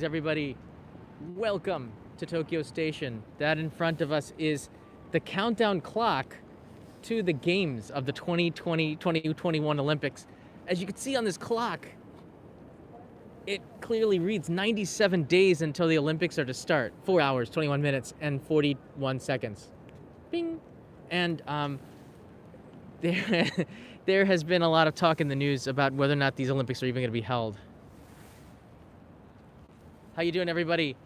Everybody, welcome to Tokyo Station. That in front of us is the countdown clock to the games of the 2020-2021 Olympics. As you can see on this clock, it clearly reads 97 days until the Olympics are to start. 4 hours, 21 minutes, and 41 seconds. Bing! And there, there has been a lot of talk in the news about whether or not these Olympics are even going to be held. How you doing, everybody?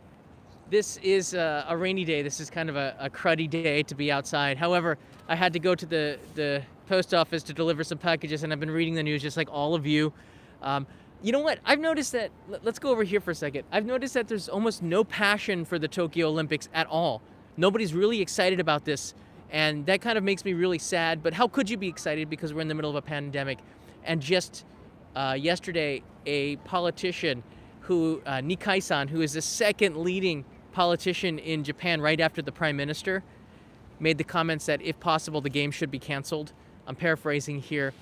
This is a rainy day. This is kind of a cruddy day to be outside. However, I had to go to the post office to deliver some packages, and I've been reading the news just like all of you. You know what? I've noticed that, let's go over here for a second. I've noticed that there's almost no passion for the Tokyo Olympics at all. Nobody's really excited about this, and that kind of makes me really sad. But how could you be excited, because we're in the middle of a pandemic? And just yesterday, a politician who, Nikai-san, who is the second leading politician in Japan right after the prime minister, made the comments that if possible, the games should be canceled. I'm paraphrasing here.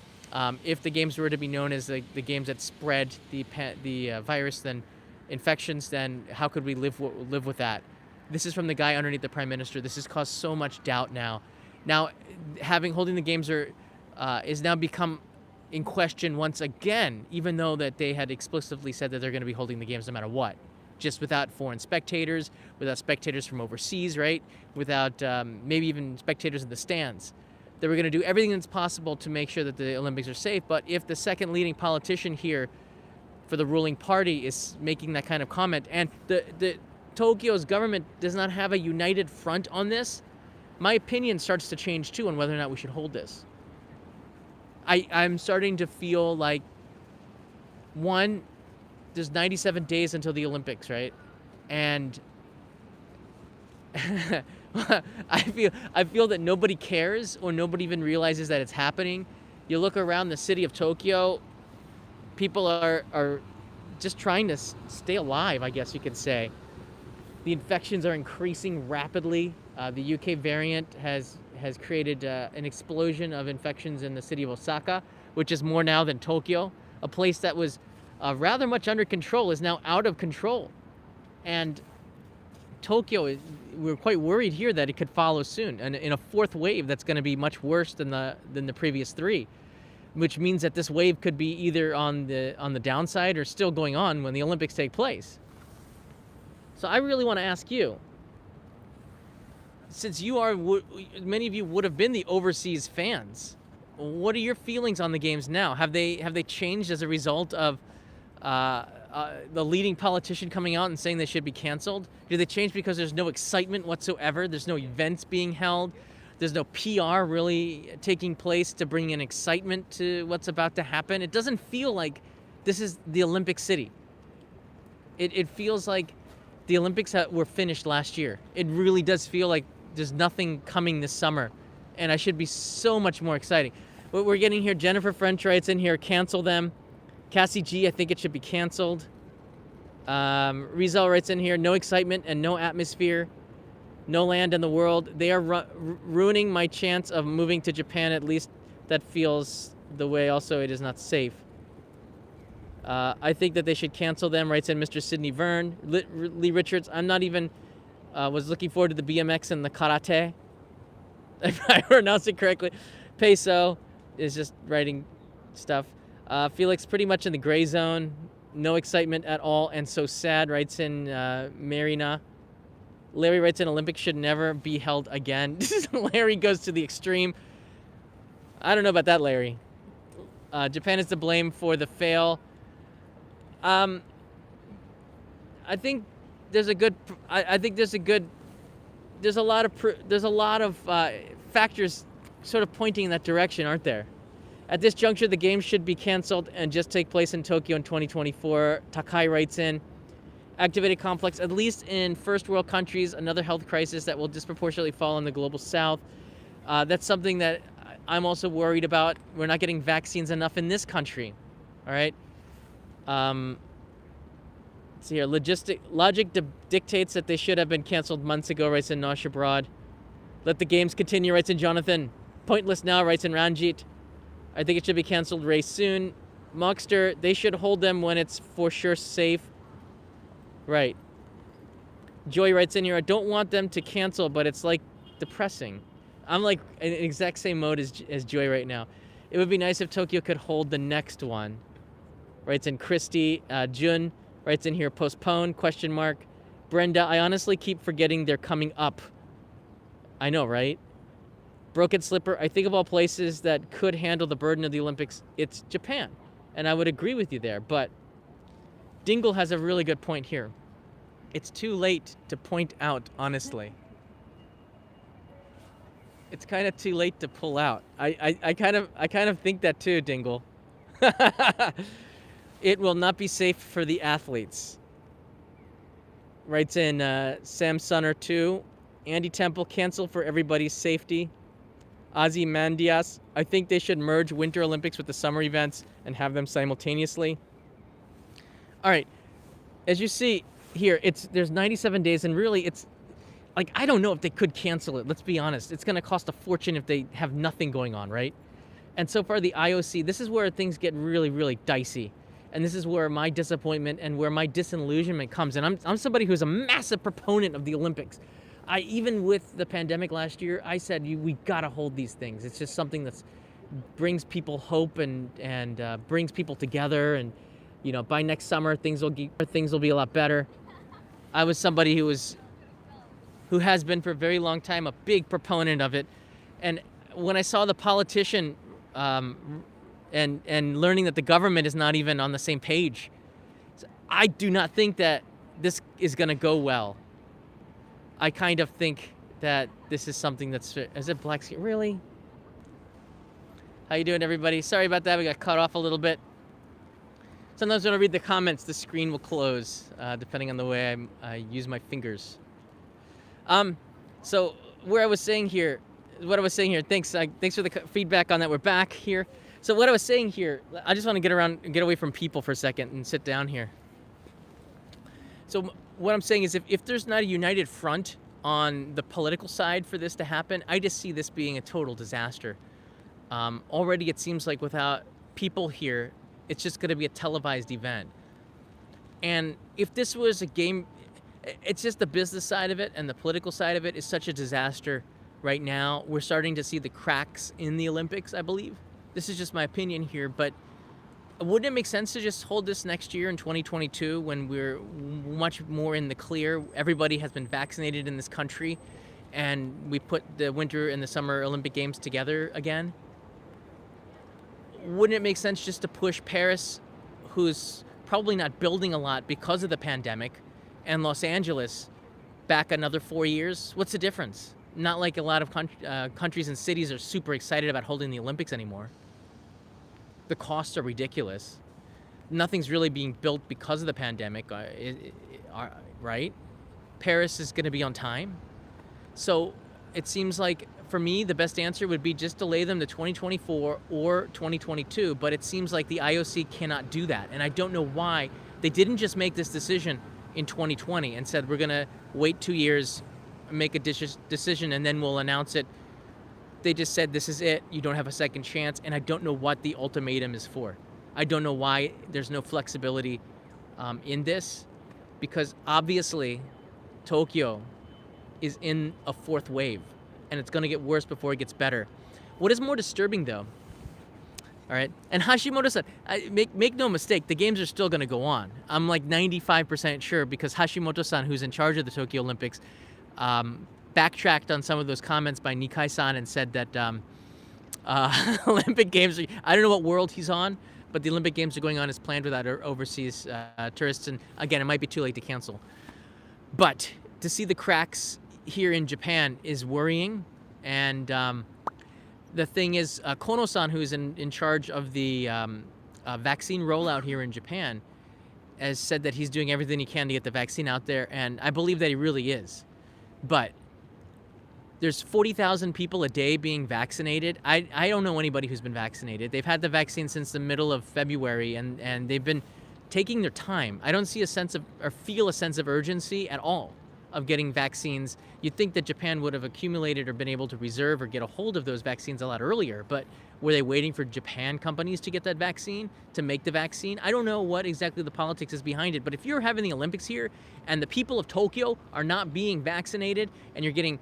If the games were to be known as the games that spread the virus, then infections, then how could we live with that? This is from the guy underneath the prime minister. This has caused so much doubt now. Now, holding the games is now become in question once again, even though that they had explicitly said that they're going to be holding the games no matter what, just without foreign spectators, without spectators from overseas, right? Without maybe even spectators in the stands. They were going to do everything that's possible to make sure that the Olympics are safe. But if the second leading politician here for the ruling party is making that kind of comment, and the Tokyo's government does not have a united front on this, my opinion starts to change too on whether or not we should hold this. I'm starting to feel like, one, there's 97 days until the Olympics, right? And I feel that nobody cares, or nobody even realizes that it's happening. You look around the city of Tokyo, people are just trying to stay alive, I guess you could say. The infections are increasing rapidly. The UK variant has created an explosion of infections in the city of Osaka, which is more now than Tokyo. A place that was rather much under control is now out of control. And Tokyo, we're quite worried here that it could follow soon, and in a fourth wave that's going to be much worse than the previous three, which means that this wave could be either on the downside or still going on when the Olympics take place. So I really want to ask you, since many of you would have been the overseas fans, what are your feelings on the games now? Have they changed as a result of the leading politician coming out and saying they should be canceled? Do they change because there's no excitement whatsoever? There's no events being held. There's no PR really taking place to bring in excitement to what's about to happen. It doesn't feel like this is the Olympic city. It feels like the Olympics were finished last year. It really does feel like there's nothing coming this summer, and I should be so much more exciting. What we're getting here, Jennifer French writes in here, cancel them. Cassie G, I think it should be canceled. Rizal writes in here, no excitement and no atmosphere, no land in the world. They are ruining my chance of moving to Japan. At least that feels the way. Also, it is not safe. I think that they should cancel them, writes in Mr. Sidney Verne. Lee Richards, I'm not even, was looking forward to the BMX and the karate, if I pronounced it correctly. Peso is just writing stuff. Felix, pretty much in the gray zone. No excitement at all, and so sad, writes in Marina. Larry writes in, Olympics should never be held again. Larry goes to the extreme. I don't know about that, Larry. Japan is to blame for the fail. I think there's a good. There's a lot of factors sort of pointing in that direction, aren't there? At this juncture, the games should be canceled and just take place in Tokyo in 2024. Takai writes in, activated complex, at least in first world countries, another health crisis that will disproportionately fall on the global south. That's something that I'm also worried about. We're not getting vaccines enough in this country. All right. Let's see here. Logic dictates that they should have been canceled months ago, writes in Nosh Abroad. Let the games continue, writes in Jonathan. Pointless now, writes in Ranjit. I think it should be canceled race soon. Mockster, they should hold them when it's for sure safe. Right. Joy writes in here, I don't want them to cancel, but it's like depressing. I'm like in the exact same mode as Joy right now. It would be nice if Tokyo could hold the next one. Writes in Christy. Jun writes in here, postpone, question mark. Brenda, I honestly keep forgetting they're coming up. I know, right? Broken Slipper, I think of all places that could handle the burden of the Olympics, it's Japan. And I would agree with you there, but Dingle has a really good point here. It's too late to point out, honestly. It's kind of too late to pull out. I kind of think that too, Dingle. It will not be safe for the athletes. Writes in Sam Sunner 2. Andy Temple, cancel for everybody's safety. Ozzy Mandias, I think they should merge Winter Olympics with the summer events and have them simultaneously. All right, as you see here, there's 97 days, and really it's like, I don't know if they could cancel it. Let's be honest. It's going to cost a fortune if they have nothing going on, right? And so far, the IOC, this is where things get really, really dicey. And this is where my disappointment and where my disillusionment comes. And I'm somebody who's a massive proponent of the Olympics. Even with the pandemic last year, I said, we got to hold these things. It's just something that brings people hope and brings people together. And, by next summer, things will be a lot better. I was somebody who has been for a very long time a big proponent of it. And when I saw the politician and learning that the government is not even on the same page, I do not think that this is going to go well. I kind of think that this is something is it black skin? Really? How you doing, everybody? Sorry about that. We got cut off a little bit. Sometimes when I read the comments, the screen will close, depending on the way I use my fingers. So what I was saying here, thanks for the feedback on that. We're back here. So what I was saying here, I just want to get away from people for a second and sit down here. So what I'm saying is if there's not a united front on the political side for this to happen, I just see this being a total disaster. Already it seems like without people here, it's just going to be a televised event. And if this was a game, it's just the business side of it and the political side of it is such a disaster right now. We're starting to see the cracks in the Olympics, I believe. This is just my opinion here, but wouldn't it make sense to just hold this next year in 2022 when we're much more in the clear? Everybody has been vaccinated in this country, and we put the Winter and the Summer Olympic Games together again? Wouldn't it make sense just to push Paris, who's probably not building a lot because of the pandemic, and Los Angeles back another 4 years? What's the difference? Not like a lot of countries and cities are super excited about holding the Olympics anymore. The costs are ridiculous. Nothing's really being built because of the pandemic, right? Paris is going to be on time. So it seems like, for me, the best answer would be just delay them to 2024 or 2022. But it seems like the IOC cannot do that. And I don't know why they didn't just make this decision in 2020 and said, we're going to wait 2 years, make a decision, and then we'll announce it. They just said, this is it. You don't have a second chance. And I don't know what the ultimatum is for. I don't know why there's no flexibility in this, because obviously Tokyo is in a fourth wave, and it's going to get worse before it gets better. What is more disturbing, though, all right, and Hashimoto-san, make no mistake, the games are still going to go on. I'm like 95% sure, because Hashimoto-san, who's in charge of the Tokyo Olympics, backtracked on some of those comments by Nikai-san and said that Olympic Games, I don't know what world he's on, but the Olympic Games are going on as planned without overseas tourists. And again, it might be too late to cancel. But to see the cracks here in Japan is worrying. And the thing is, Kono-san, who's in charge of the vaccine rollout here in Japan, has said that he's doing everything he can to get the vaccine out there. And I believe that he really is. But there's 40,000 people a day being vaccinated. I don't know anybody who's been vaccinated. They've had the vaccine since the middle of February, and they've been taking their time. I don't see a sense of, or feel a sense of urgency at all of getting vaccines. You'd think that Japan would have accumulated or been able to reserve or get a hold of those vaccines a lot earlier, but were they waiting for Japan companies to get that vaccine, to make the vaccine? I don't know what exactly the politics is behind it, but if you're having the Olympics here and the people of Tokyo are not being vaccinated and you're getting,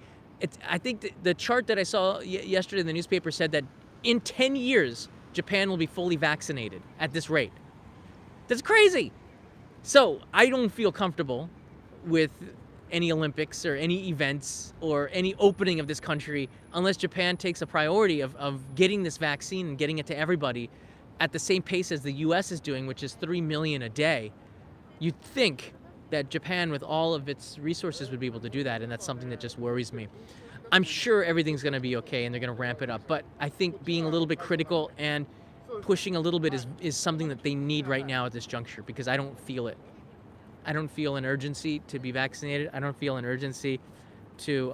I think the chart that I saw yesterday in the newspaper said that in 10 years, Japan will be fully vaccinated at this rate. That's crazy. So I don't feel comfortable with any Olympics or any events or any opening of this country unless Japan takes a priority of getting this vaccine and getting it to everybody at the same pace as the US is doing, which is 3 million a day. You'd think that Japan, with all of its resources, would be able to do that, and that's something that just worries me. I'm sure everything's going to be okay and they're going to ramp it up, but I think being a little bit critical and pushing a little bit is something that they need right now at this juncture, because I don't feel it. I don't feel an urgency to be vaccinated. I don't feel an urgency to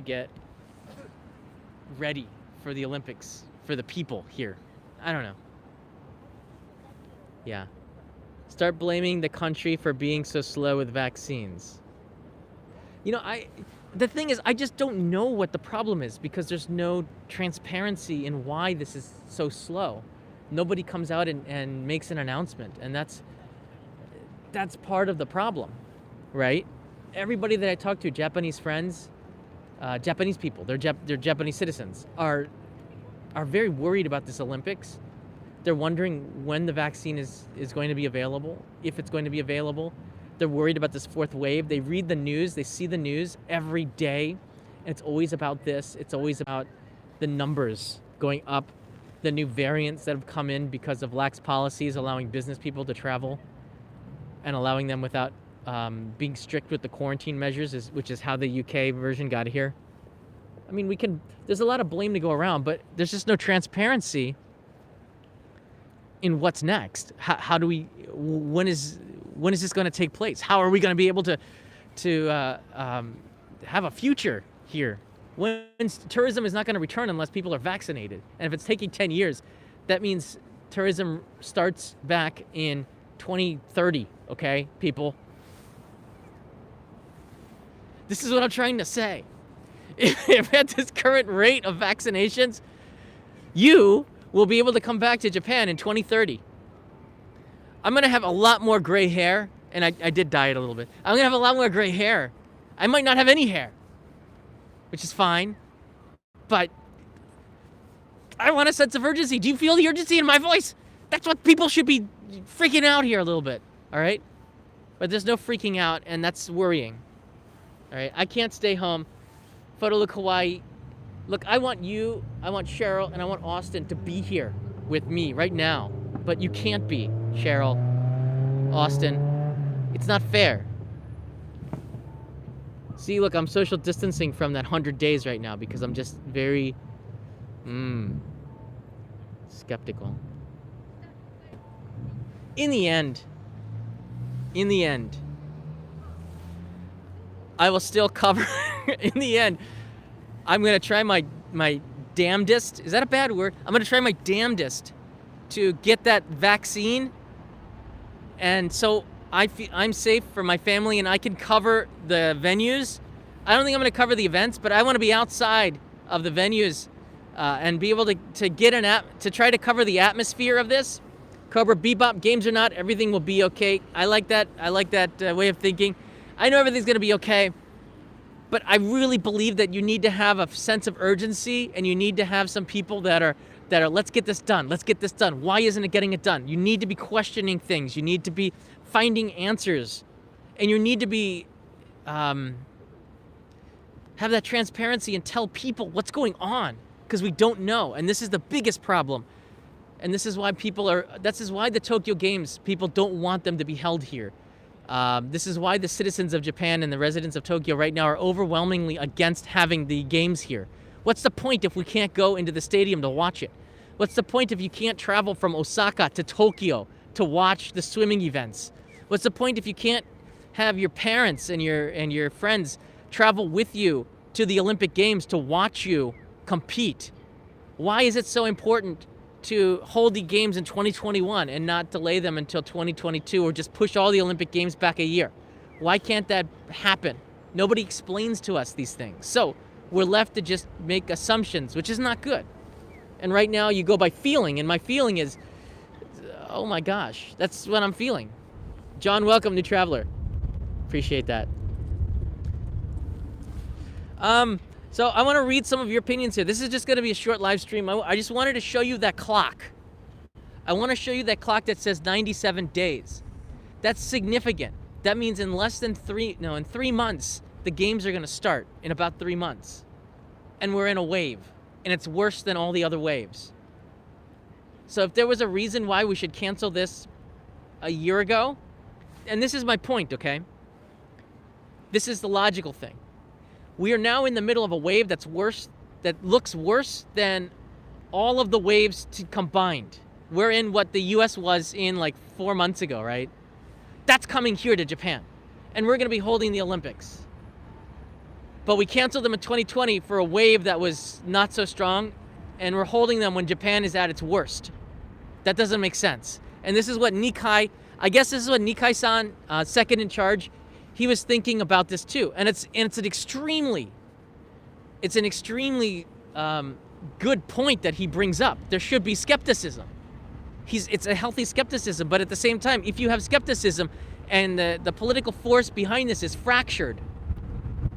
get ready for the Olympics for the people here. I don't know. Yeah. Start blaming the country for being so slow with vaccines. You know, the thing is, I just don't know what the problem is, because there's no transparency in why this is so slow. Nobody comes out and makes an announcement, and that's part of the problem, right? Everybody that I talk to, Japanese friends, Japanese people, they're Japanese citizens, are very worried about this Olympics. They're wondering when the vaccine is going to be available, if it's going to be available. They're worried about this fourth wave. They read the news, they see the news every day, and it's always about this. It's always about the numbers going up, the new variants that have come in because of lax policies allowing business people to travel and allowing them without being strict with the quarantine measures, which is how the UK version got here. I mean, there's a lot of blame to go around, but there's just no transparency in what's next. How do we, when is this going to take place? How are we going to be able to have a future here? When tourism is not going to return unless people are vaccinated. And if it's taking 10 years, that means tourism starts back in 2030, okay, people? This is what I'm trying to say. If at this current rate of vaccinations, you will be able to come back to Japan in 2030. I'm going to have a lot more gray hair, and I did dye it a little bit. I'm going to have a lot more gray hair. I might not have any hair, which is fine, but I want a sense of urgency. Do you feel the urgency in my voice? That's what people should be freaking out here a little bit, all right? But there's no freaking out, and that's worrying, all right? I can't stay home. Photo look Hawaii. Look, I want you, I want Cheryl, and I want Austin to be here with me right now, but you can't be, Cheryl, Austin. It's not fair. See, look, I'm social distancing from that 100 days right now because I'm just very, skeptical. In the end, I will still cover, in the end, I'm going to try my damnedest. Is that a bad word? I'm going to try my damnedest to get that vaccine. And so I'm safe for my family and I can cover the venues. I don't think I'm going to cover the events, but I want to be outside of the venues and be able to get to try to cover the atmosphere of this. Cobra Bebop, games or not, everything will be okay. I like that way of thinking. I know everything's going to be okay. But I really believe that you need to have a sense of urgency, and you need to have some people that are let's get this done. Let's get this done. Why isn't it getting it done? You need to be questioning things. You need to be finding answers, and you need to be have that transparency and tell people what's going on, because we don't know, and this is the biggest problem. And this is why the Tokyo Games, people don't want them to be held here. This is why the citizens of Japan and the residents of Tokyo right now are overwhelmingly against having the games here. What's the point if we can't go into the stadium to watch it? What's the point if you can't travel from Osaka to Tokyo to watch the swimming events? What's the point if you can't have your parents and your friends travel with you to the Olympic Games to watch you compete? Why is it so important to hold the games in 2021 and not delay them until 2022 or just push all the Olympic Games back a year? Why can't that happen? Nobody explains to us these things. So we're left to just make assumptions, which is not good. And right now you go by feeling, and my feeling is, oh my gosh, that's what I'm feeling. John, welcome, new traveler. Appreciate that. So I want to read some of your opinions here. This is just going to be a short live stream. I just wanted to show you that clock. I want to show you that clock that says 97 days. That's significant. That means in in 3 months, the games are going to start in about 3 months. And we're in a wave, and it's worse than all the other waves. So if there was a reason why we should cancel this a year ago, and this is my point, okay? This is the logical thing. We are now in the middle of a wave that looks worse than all of the waves combined. We're in what the US was in like 4 months ago, right? That's coming here to Japan. And we're gonna be holding the Olympics. But we canceled them in 2020 for a wave that was not so strong, and we're holding them when Japan is at its worst. That doesn't make sense. And this is what Nikai, I guess this is what Nikai-san, second in charge, he was thinking about this too. And it's an extremely good point that he brings up. There should be skepticism. It's a healthy skepticism, but at the same time, if you have skepticism and the political force behind this is fractured,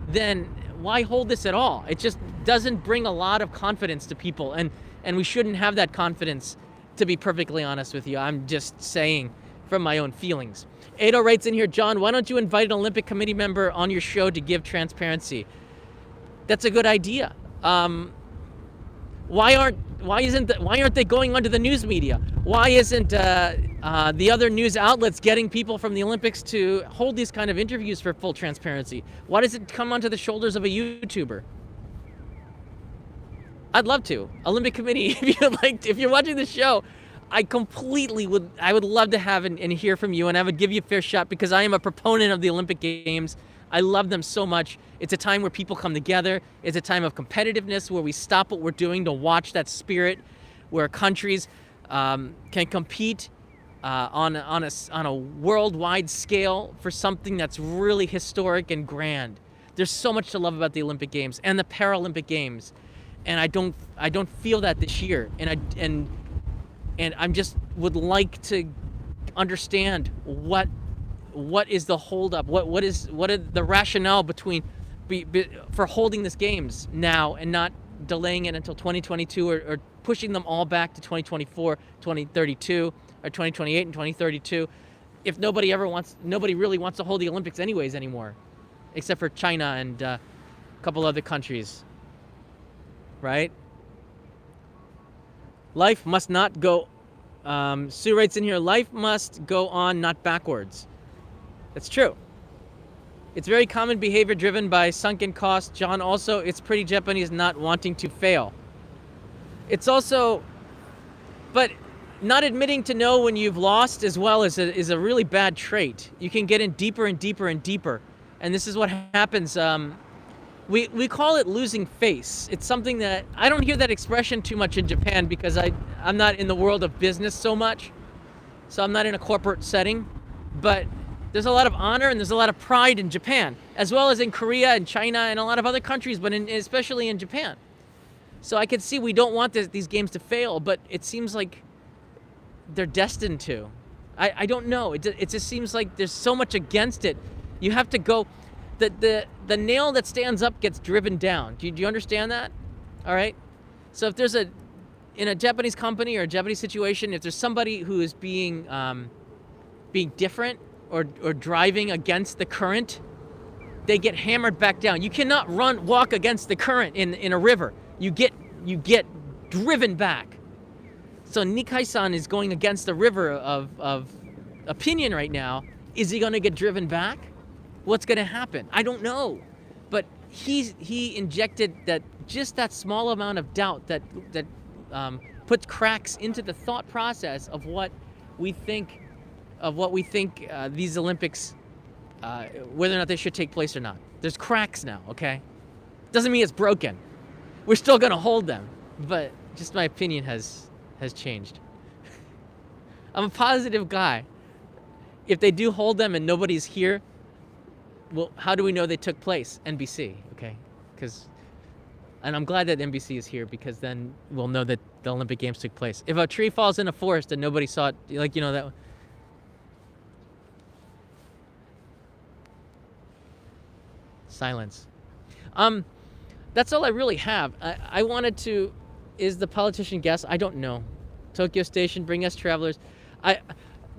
then why hold this at all? It just doesn't bring a lot of confidence to people, and we shouldn't have that confidence, to be perfectly honest with you. I'm just saying from my own feelings. Ado writes in here, John, why don't you invite an Olympic Committee member on your show to give transparency? That's a good idea. Why aren't they going onto the news media? Why isn't the other news outlets getting people from the Olympics to hold these kind of interviews for full transparency? Why does it come onto the shoulders of a YouTuber? I'd love to. Olympic Committee, if you're watching the show, I would love to have and hear from you, and I would give you a fair shot because I am a proponent of the Olympic Games. I love them so much. It's a time where people come together. It's a time of competitiveness where we stop what we're doing to watch that spirit, where countries can compete on a worldwide scale for something that's really historic and grand. There's so much to love about the Olympic Games and the Paralympic Games, and I don't feel that this year. And I just would like to understand what is the holdup, what is the rationale for holding this games now and not delaying it until 2022 or pushing them all back to 2024, 2032, or 2028 and 2032, if nobody really wants to hold the Olympics anyways anymore, except for China and a couple other countries, right? Life must not go, Sue writes in here, life must go on, not backwards. That's true. It's very common behavior driven by sunken costs. John, also, it's pretty Japanese not wanting to fail. It's also, but not admitting to know when you've lost as well is a really bad trait. You can get in deeper and deeper and deeper. And this is what happens. We call it losing face. It's something that, I don't hear that expression too much in Japan because I'm not in the world of business so much. So I'm not in a corporate setting. But there's a lot of honor and there's a lot of pride in Japan, as well as in Korea and China and a lot of other countries, but especially in Japan. So I can see we don't want these games to fail, but it seems like they're destined to. I don't know. It just seems like there's so much against it. You have to go. The nail that stands up gets driven down. Do you understand that? All right. So if there's in a Japanese company or a Japanese situation, if there's somebody who is being different or driving against the current, they get hammered back down. You cannot walk against the current in a river. You get driven back. So Nikai-san is going against the river of opinion right now. Is he going to get driven back? What's going to happen? I don't know. But he injected that small amount of doubt that puts cracks into the thought process of what we think these Olympics, whether or not they should take place or not. There's cracks now, okay? Doesn't mean it's broken. We're still gonna hold them, but just my opinion has changed. I'm a positive guy. If they do hold them and nobody's here, well, how do we know they took place? NBC, okay? And I'm glad that NBC is here, because then we'll know that the Olympic Games took place. If a tree falls in a forest and nobody saw it, like, that. Silence. That's all I really have. I wanted to. Is the politician guest? I don't know. Tokyo Station, bring us travelers.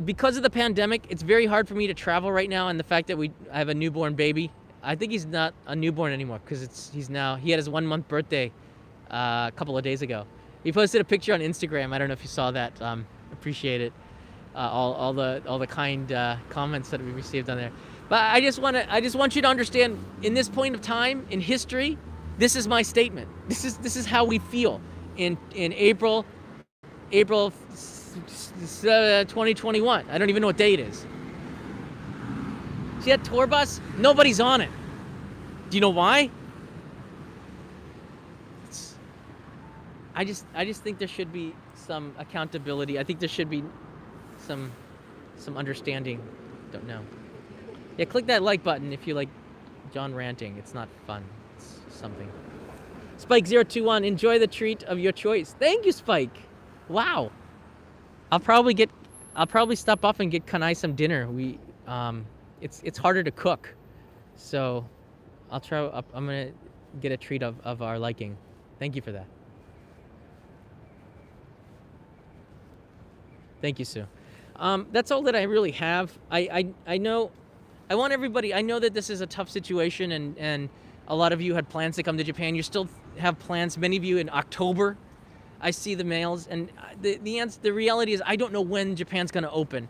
Because of the pandemic, it's very hard for me to travel right now, and the fact that I have a newborn baby. I think he's not a newborn anymore, because he had his 1 month birthday a couple of days ago. He posted a picture on Instagram. I don't know if you saw that. Appreciate it. All the kind comments that we received on there. But I just want you to understand, in this point of time in history, this is my statement. This is how we feel in April 2021. I don't even know what day it is. See that tour bus? Nobody's on it. Do you know why? I just think there should be some accountability. I think there should be some understanding. Don't know. Yeah, click that like button if you like John ranting. It's not fun. It's something. Spike021, enjoy the treat of your choice. Thank you, Spike. Wow. I'll probably stop off and get Kanai some dinner. It's harder to cook, so I'm gonna get a treat of our liking. Thank you for that. Thank you, Sue. That's all that I really have. I know. I want everybody. I know that this is a tough situation, and a lot of you had plans to come to Japan. You still have plans. Many of you in October. I see the mails, and the reality is I don't know when Japan's going to open,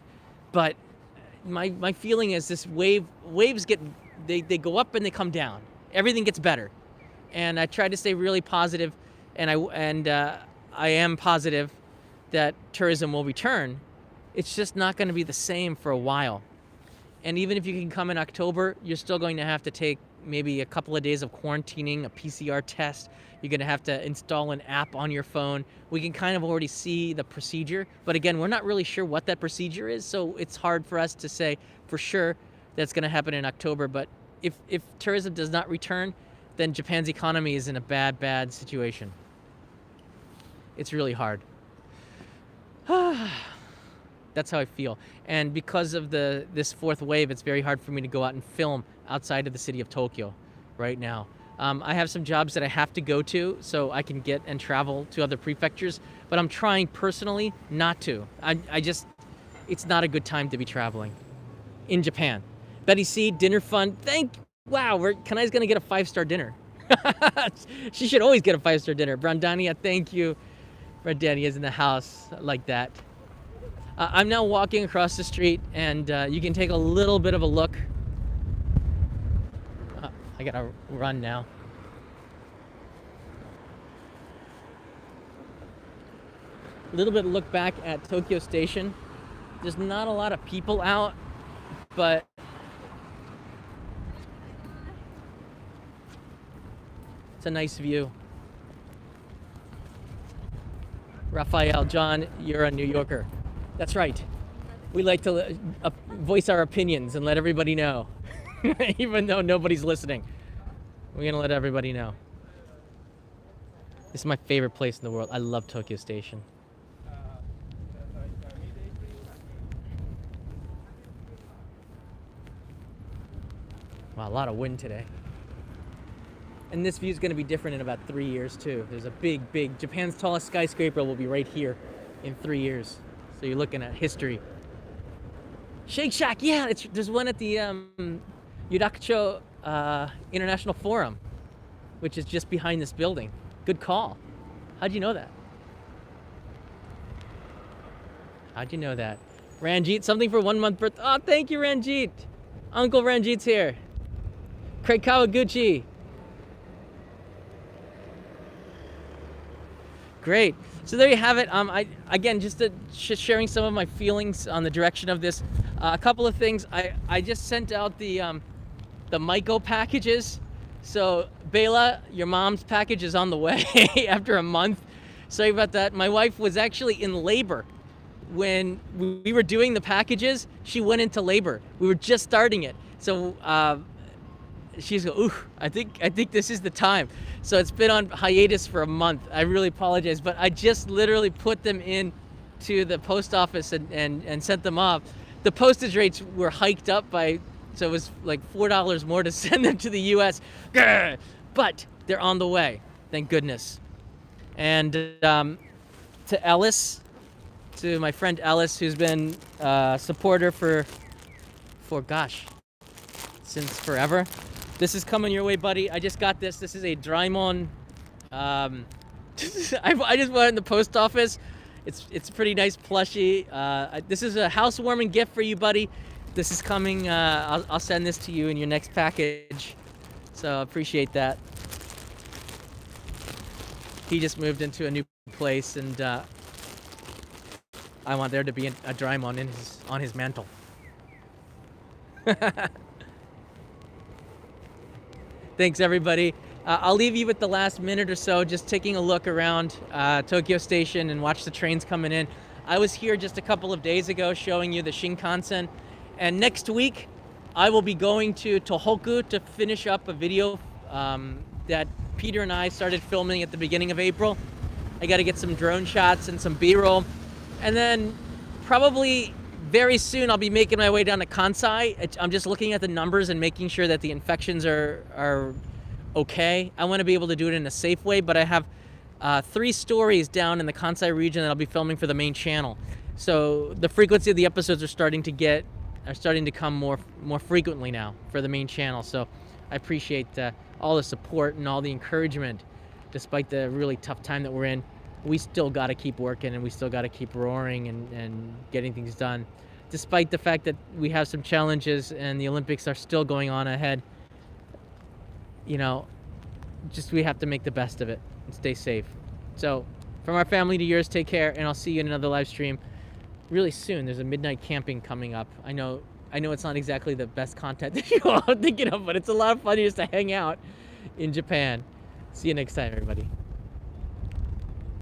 but my feeling is this waves they go up and they come down. Everything gets better, and I try to stay really positive, and I am positive that tourism will return. It's just not going to be the same for a while. And even if you can come in October, you're still going to have to take maybe a couple of days of quarantining, a PCR test. You're going to have to install an app on your phone. We can kind of already see the procedure, but again, we're not really sure what that procedure is, so it's hard for us to say for sure that's going to happen in October. But if tourism does not return, then Japan's economy is in a bad situation. It's really hard. That's how I feel. And because of this fourth wave, it's very hard for me to go out and film outside of the city of Tokyo right now. I have some jobs that I have to go to so I can get and travel to other prefectures, but I'm trying personally not to. It's not a good time to be traveling in Japan. Betty C, dinner fun. Wow, Kanai's gonna get a 5-star dinner. She should always get a 5-star dinner. Brandania, thank you. Brandania's in the house like that. I'm now walking across the street, and you can take a little bit of a look. I gotta run now. A little bit of look back at Tokyo Station. There's not a lot of people out, but it's a nice view. Raphael, John, you're a New Yorker. That's right. We like to voice our opinions and let everybody know. Even though nobody's listening. We're going to let everybody know. This is my favorite place in the world. I love Tokyo Station. Wow, a lot of wind today. And this view is going to be different in about 3 years, too. There's a big, Japan's tallest skyscraper will be right here in 3 years. So you're looking at history. Shake Shack, yeah, there's one at the Yurakucho International Forum, which is just behind this building. Good call. How'd you know that? Ranjit, something for 1 month birthday. Oh, thank you, Ranjit. Uncle Ranjit's here. Craig Kawaguchi. Great. So there you have it. Again, just sharing some of my feelings on the direction of this. A couple of things. I just sent out the Maiko packages. So Bela, your mom's package is on the way after a month. Sorry about that. My wife was actually in labor when we were doing the packages. She went into labor. We were just starting it. So she's go, ooh, I think this is the time. So it's been on hiatus for a month. I really apologize, but I just literally put them in to the post office and sent them off. The postage rates were hiked up by, so it was like $4 more to send them to the US. Grr! But they're on the way, thank goodness. And to Ellis, to my friend Ellis, who's been a supporter for gosh, since forever. This is coming your way, buddy. I just got this. This is a Draimon. I just bought it in the post office. It's a pretty nice plushie. This is a housewarming gift for you, buddy. This is coming. I'll send this to you in your next package. So I appreciate that. He just moved into a new place, and I want there to be a Draimon on his mantle. Thanks, everybody. I'll leave you with the last minute or so, just taking a look around Tokyo Station and watch the trains coming in. I was here just a couple of days ago showing you the Shinkansen. And next week, I will be going to Tohoku to finish up a video that Peter and I started filming at the beginning of April. I got to get some drone shots and some B-roll. And then probably very soon I'll be making my way down to Kansai. I'm just looking at the numbers and making sure that the infections are okay. I want to be able to do it in a safe way, but I have 3 stories down in the Kansai region that I'll be filming for the main channel. So the frequency of the episodes are starting to come more frequently now for the main channel. So I appreciate all the support and all the encouragement, despite the really tough time that we're in. We still got to keep working, and we still got to keep roaring and getting things done. Despite the fact that we have some challenges and the Olympics are still going on ahead, you know, just we have to make the best of it and stay safe. So from our family to yours, take care, and I'll see you in another live stream really soon. There's a midnight camping coming up. I know it's not exactly the best content that you all are thinking of, but it's a lot of fun just to hang out in Japan. See you next time, everybody.